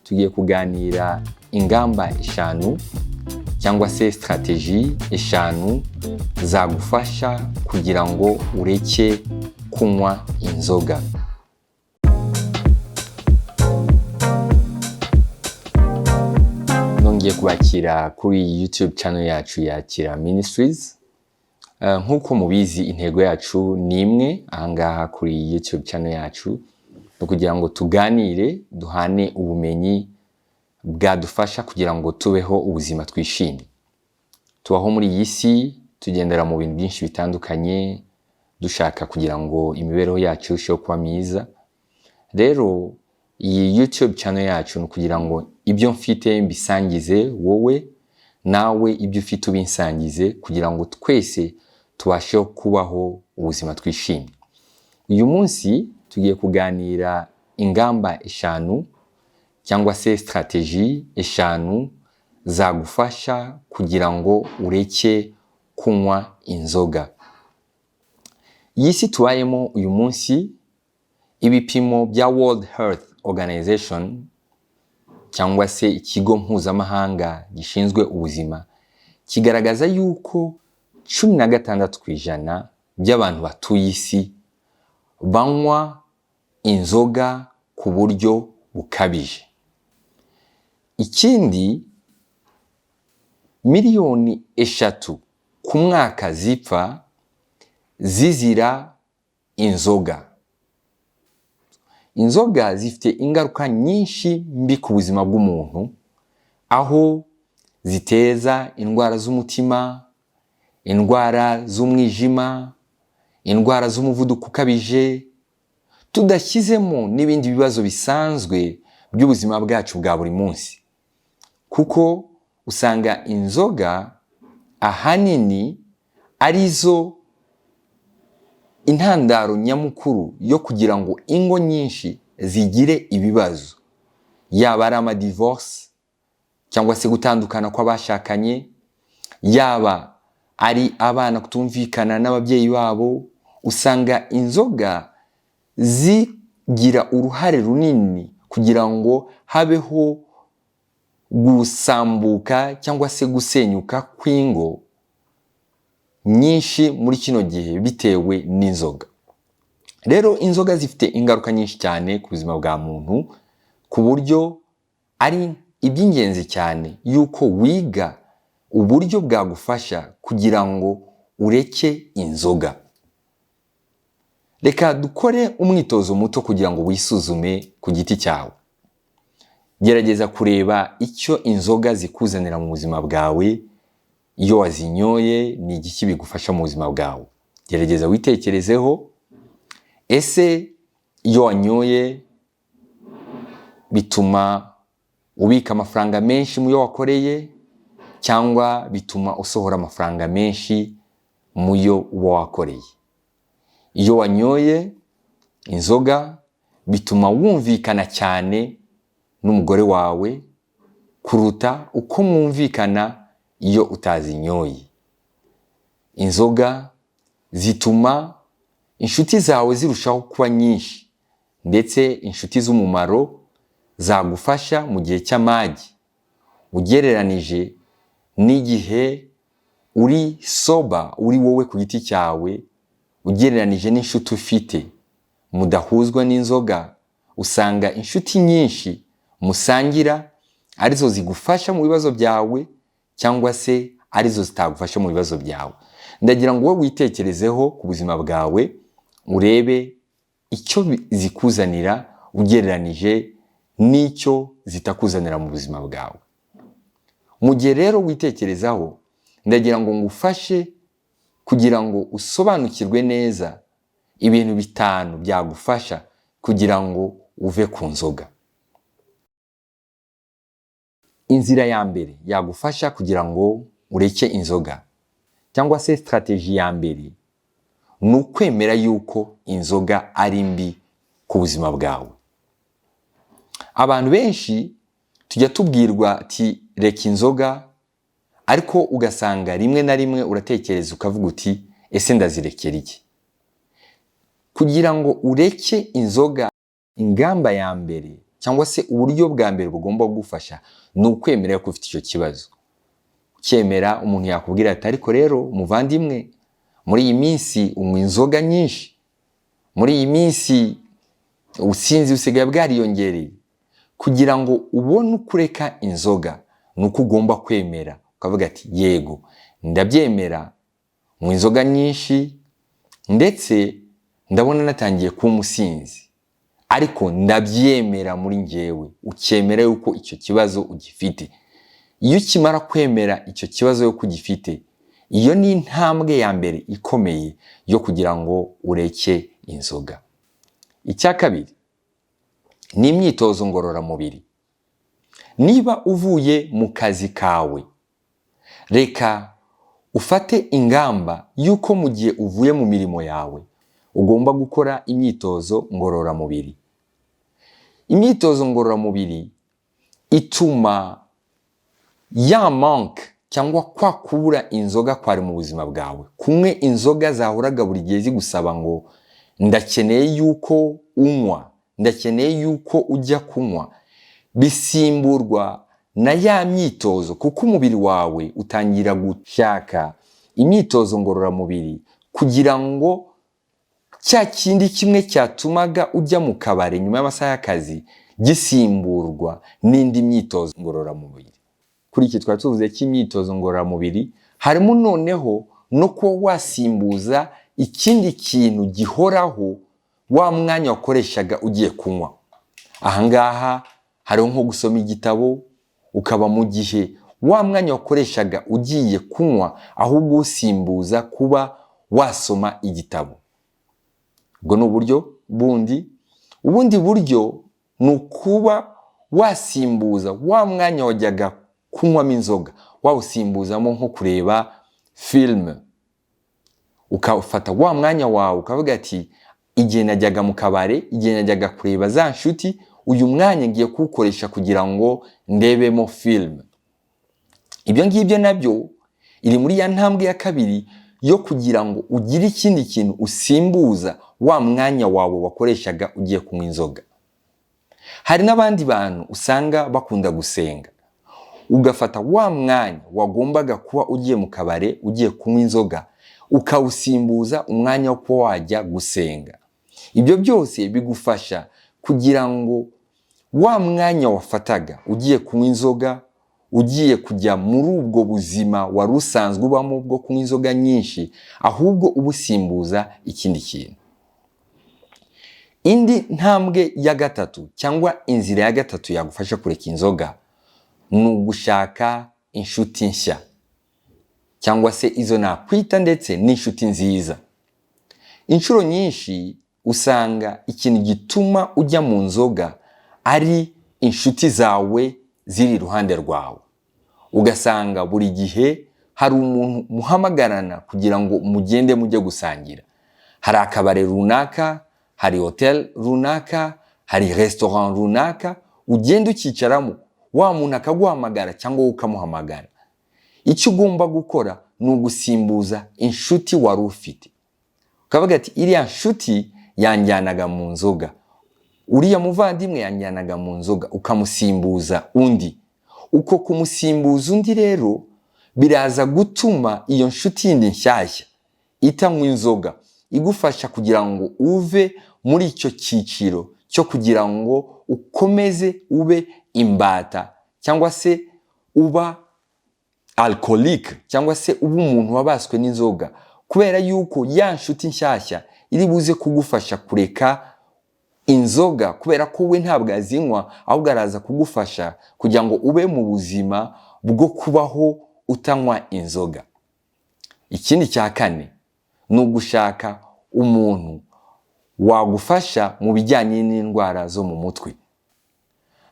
tugiye kuganira ingamba eshanu cyangwa se strategy eshanu zagufasha kugira ngo ureke kunywa inzoga. Nongeye kubakira kuri YouTube channel yacu ya Kira Ministries. Nkuko mubizi intego yacu ni imwe ahangaha kuri YouTube channel yacu, kugira ngo tuganire duhane ubumenyi bwadufasha kugira ngo tubeho ubuzima twishimye. Tubaho muri iyi si tugendera mu bintu byinshi bitandukanye dushaka kugira ngo imibereho yacu irusheho kuba myiza. Rero iyi YouTube channel yacu ni kugira ngo ibyo mfite mbisangize wowe, nawe ibyo ufite ubinsangize, kugira ngo twese tubasheho kubaho ubuzima twishimye. Uyu munsi tugiye kuganira ingamba eshanu cyangwa se strategy eshanu zagufasha kugira ngo ureke kunywa inzoga. Iyi si tubayemo uyu munsi, ibipimo bya World Health Organization cyangwa se ikigo mpuzamahanga gishinzwe ubuzima kigaragaza yuko 16% by'abantu batuye isi banywa inzoga ku buryo bukabije. Ikindi, miliyoni 3 ku mwaka zipfa zizira inzoga. Inzoga zifite ingaruka nyinshi mbi ku buzima bw'umuntu, aho ziteza indwara z'umutima, indwara z'umwijima, indwara z'umuvuduko ukabije, tudashyizemo n'ibindi bibazo bisanzwe by'ubuzima bwacu bwa buri munsi. Kuko usanga inzoga ahanini arizo intandaro nyamukuru yo kugira ngo ingo nyinshi zigire ibibazo, yaba ari amadivorce cyangwa se gutandukana kw'abashakanye, yaba ari abana kutumvikana n'ababyeyi babo. Usanga inzoga zigira uruhare runini kugira ngo habeho gusambuka cyangwa se gusenyuka kw'ingo nyinshi muri kino gihe bitewe n'inzoga. Rero inzoga zifite ingaruka nyinshi cyane ku buzima bwa muntu, ku buryo ari iby'ingenzi cyane yuko wiga uburyo bwagufasha kugira ngo ureke inzoga. Reka dukore umwitozo muto kugira ngo wisuzume ku giti cyawe. Gerageza kureba icyo inzoga zikuzanira mu buzima bwawe. Iyo wazinyoye ni igiki bigufasha mu buzima bwawe? Gerageza witekerezeho. Ese iyo wanyoye bituma ubika amafaranga menshi mu yo wakoreye, cyangwa bituma usohora amafaranga menshi mu yo uba wakoreye? Iyo wanyoye inzoga bituma wumvikana cyane n'umugore wawe kuruta uko mwumvikana iyo utazinyoye. Inzoga zituma inshuti zawe zirushaho kuba nyinshi, ndetse inshuti z'umumaro zagufasha mu gihe cy'amage, ugereranije n'igihe uri soba, uri wowe ku giti cyawe. Ugereranije n'inshuti ufite mudahuzwa n'inzoga, usanga inshuti nyinshi musangira arizo zigufasha mu bibazo byawe, cyangwa se arizo zitagufasha mu bibazo byawe. Ndagira ngo wowe witekerezeho ku buzima bwawe, urebe icyo zikuzanira ugereranije n'icyo zitakuzanira mu buzima bwawe. Mu gihe rero witekerezaho, ndagira ngo ngufashe kugira ngo usobanukirwe neza ibintu 5 byagufasha kugira ngo uve ku nzoga. Inzira ya mbere yagufasha kugira ngo ureke inzoga, cyangwa se strategy ya mbere, ni ukwemera yuko inzoga ari mbi ku buzima bwawe. Abantu benshi tujya tubwirwa ati reka inzoga, ariko ugasanga rimwe na rimwe uratekereza ukavuga uti ese ndazirekera iki? Kugira ngo ureke inzoga, ingamba ya mbere cyangwa se uburyo bwa mbere bugomba kugufasha ni ukwemera ko ufite icyo kibazo. Ukemera, umuntu yakubwira ati ariko rero muvandimwe, muri iyi minsi unywa inzoga nyinshi, muri iyi minsi ubusinzi busigaye bwariyongereye. Kugira ngo ubone ukureka inzoga ni uko ugomba kwemera ukavuga ati yego ndabyemera, mu inzoga nyinshi ndetse ndabona natangiye kuba umusinzi, ariko ndabyemera muri njyewe. Ukemera yuko icyo kibazo ugifite. Iyo ukimara kwemera icyo kibazo yuko ugifite, iyo ni intambwe ya mbere ikomeye yo kugira ngo ureke inzoga. Icya kabiri ni imyitozo ngororamubiri. Niba uvuye mu kazi kawe, reka ufate ingamba yuko mu gihe uvuye mu mirimo yawe ugomba gukora imyitozo ngororamubiri. Imyitozo ngororamubiri ituma ya manque cyangwa kwa kubura inzoga kwari mu buzima bwawe, kumwe inzoga zahoraga buri gihe zigusaba ngo ndakeneye yuko unywa, ndakeneye yuko ujya kunywa, bisimburwa na ya myitozo, kuko umubiri wawe utangira gushaka imyitozo ngororamubiri kugira ngo cya kindi kimwe cyatumaga ujya mu kabari nyuma y'amasaha y'akazi gisimburwa n'indi myitozo ngororamubiri. Kuri iki twari tuvuze cy'imyitozo ngororamubiri, harimo noneho no kuba wasimbuza ikindi kintu gihoraho wa mwanya wakoreshaga ugiye kunywa. Ahangaha hariho nko gusoma igitabo, ukaba mu gihe wa mwanya wakoreshaga ugiye kunywa ahubwo usimbuza kuba wasoma igitabo. Ubwo ni uburyo bundi. Ubundi buryo ni ukuba wasimbuza wa mwanya wajyaga kunywamo inzoga, wawusimbuzamo nko kureba filime. Ukafata wa mwanya wawe ukavuga ati igihe najyaga mu kabare, igihe najyaga kureba za nshuti, uyu mwanya ngiye kuwukoresha kugira ngo ndebemo filime. Ibyo ngibyo nabyo iri muri ya ntambwe ya kabiri yo kugira ngo ugire ikindi kintu usimbuza wa mwanya wawe wakoreshaga ugiye kunywa inzoga. Hari n'abandi bantu usanga bakunda gusenga, ugafata wa mwanya wagombaga kuba ugiye mu kabare ugiye kunywa inzoga ukawusimbuza umwanya wo kuba wajya gusenga. Ibyo byose bigufasha kugira ngo wa mwanya wafataga ugiye kunywa inzoga, ugiye kujya muri ubwo buzima wari usanzwe ubamo bwo kunywa inzoga nyinshi, ahubwo ubusimbuza ikindi kintu. Indi ntambwe ya gatatu cyangwa inzira ya gatatu yagufasha kureka inzoga ni ugushaka inshuti nshya, cyangwa se izo nakwita ndetse n'inshuti nziza. Inshuro nyinshi usanga ikintu gituma ujya mu nzoga ari inshuti zawe ziri iruhande rwawe. Ugasanga buri gihe hari umuntu muhamagarana kugira ngo mugende mujye gusangira. Hari akabare runaka, hari hotel runaka, hari restaurant runaka, ugenda ukicaramo, wa muntu akaguhamagara cyangwa ukamuhamagara. Icyo ugomba gukora ni ugusimbuza inshuti wari ufite. Ukavuga ati iriya nshuti yanjyanaga mu nzoga, uriya muvandimwe yanjyanaga mu nzoga, ukamusimbuza undi. Uko kumusimbuza undi rero biraza gutuma iyo nshuti yindi nshyashya itanywa inzoga, igufasha kugira ngo uve muri icyo cyiciro cyo kugira ngo ukomeze ube imbata cyangwa se uba alcoolique cyangwa se uba umuntu wabaswe n'inzoga, kubera yuko ya nshuti nshyashya iri buze kugufasha kureka inzoga, kubera ko we ntabwo azinywa ahubwo araza kugufasha kugira ngo ube mu buzima bwo kubaho utanywa inzoga. Ikindi cya kane ni ugushaka umuntu wagufasha mu bijyanye n'indwara zo mu mutwe.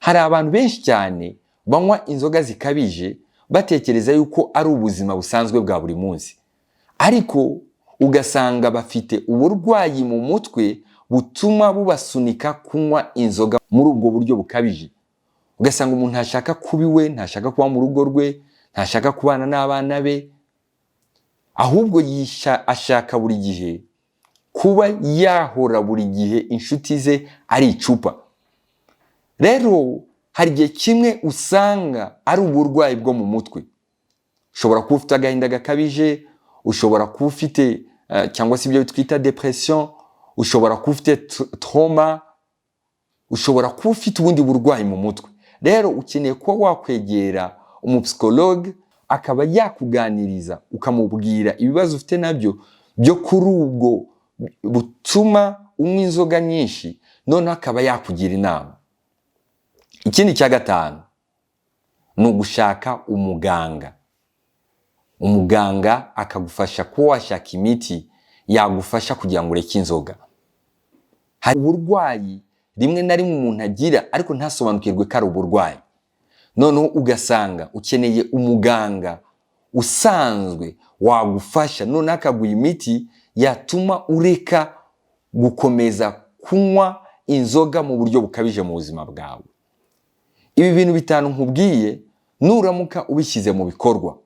Hari abantu benshi cyane banywa inzoga zikabije batekereza yuko ari ubuzima busanzwe bwa buri munsi, ariko ugasanga bafite uburwayi mu mutwe butuma bubasunika kunywa inzoga muri ubwo buryo bukabije. Ugasanga umuntu ntashaka kuba iwe, ntashaka kuba mu rugo rwe, ntashaka kubana n'abana be, ahubwo ashaka buri gihe kuba yahora buri gihe inshuti ze ari icupa. rero hari igihe kimwe usanga ari uburwayi bwo mu mutwe. Ushobora kuba ufite agahinda gakabije, ushobora kuba ufite cyangwa se ibyo twita depression, ushobora kuba ufite trauma, ushobora kuba ufite ubundi burwayi mu mutwe. Rero ukeneye kuba wakwegera umupsikologe akaba yakuganiriza, ukamubwira ibibazo ufite nabyo byo kuri ubwo butuma unywa inzoga nyinshi, none akaba yakugira inama. Ikindi cya gatanu ni ugushaka umuganga. Umuganga akagufasha kuba washaka imiti yagufasha kugira ngo ureke inzoga. Hari uburwayi rimwe na rimwe umuntu agira ariko ntasobanukirwe ko ari uburwayi, noneho ugasanga ukeneye umuganga usanzwe wagufasha, none akaguha imiti yatuma ureka gukomeza kunywa inzoga mu buryo bukabije mu buzima bwawe. Ibi bintu bitanu nkubwiye, nuramuka ubishyize mu bikorwa,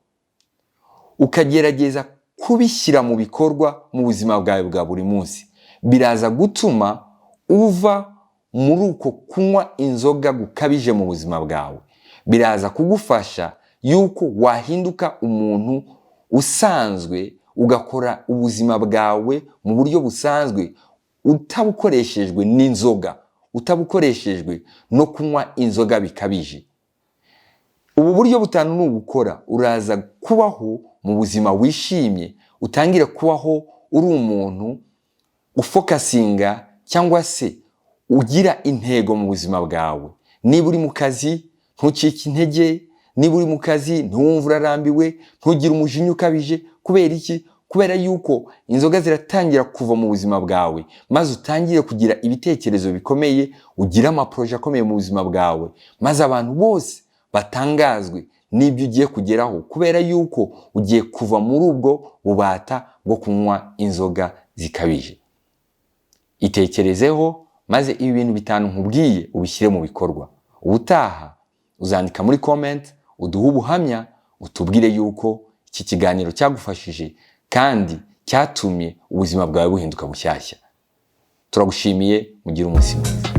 ukagerageza kubishyira mu bikorwa mu buzima bwawe bwa buri munsi, biraza gutuma uva muri uko kunywa inzoga gukabije mu buzima bwawe. Biraza kugufasha yuko wahinduka umuntu usanzwe, ugakora ubuzima bwawe mu buryo busanzwe, utabukoreshejwe n'inzoga, utabukoreshejwe no kunywa inzoga bikabije. Ubu buryo butanu nubukora, uraza kubaho mu buzima wishimye, utangire kubaho uri umuntu ufokasinga cyangwa se ugira intego mu buzima bwawe. Niba uri mu kazi ntucike intege, niba uri mu kazi ntiwumve urarambiwe, ntugire umujinya ukabije. Kubera iki? Kubera yuko inzoga ziratangira kuva mu buzima bwawe, maze utangire kugira ibitekerezo bikomeye, ugira amaproje akomeye mu buzima bwawe, maze abantu bose batangazwe n'ibyo ugiye kugeraho, kubera yuko ugiye kuva muri ubwo bubata bwo kunywa inzoga zikabije. Itekerezeho, maze ibi bintu bitanu nkubwiye ubishyire mu bikorwa. Ubutaha uzandika muri comment, uduhe ubuhamya, utubwire yuko iki kiganiro cyagufashije kandi cyatumye ubuzima bwawe buhinduka bushyashya. Turagushimiye, mugire umunsi mwiza.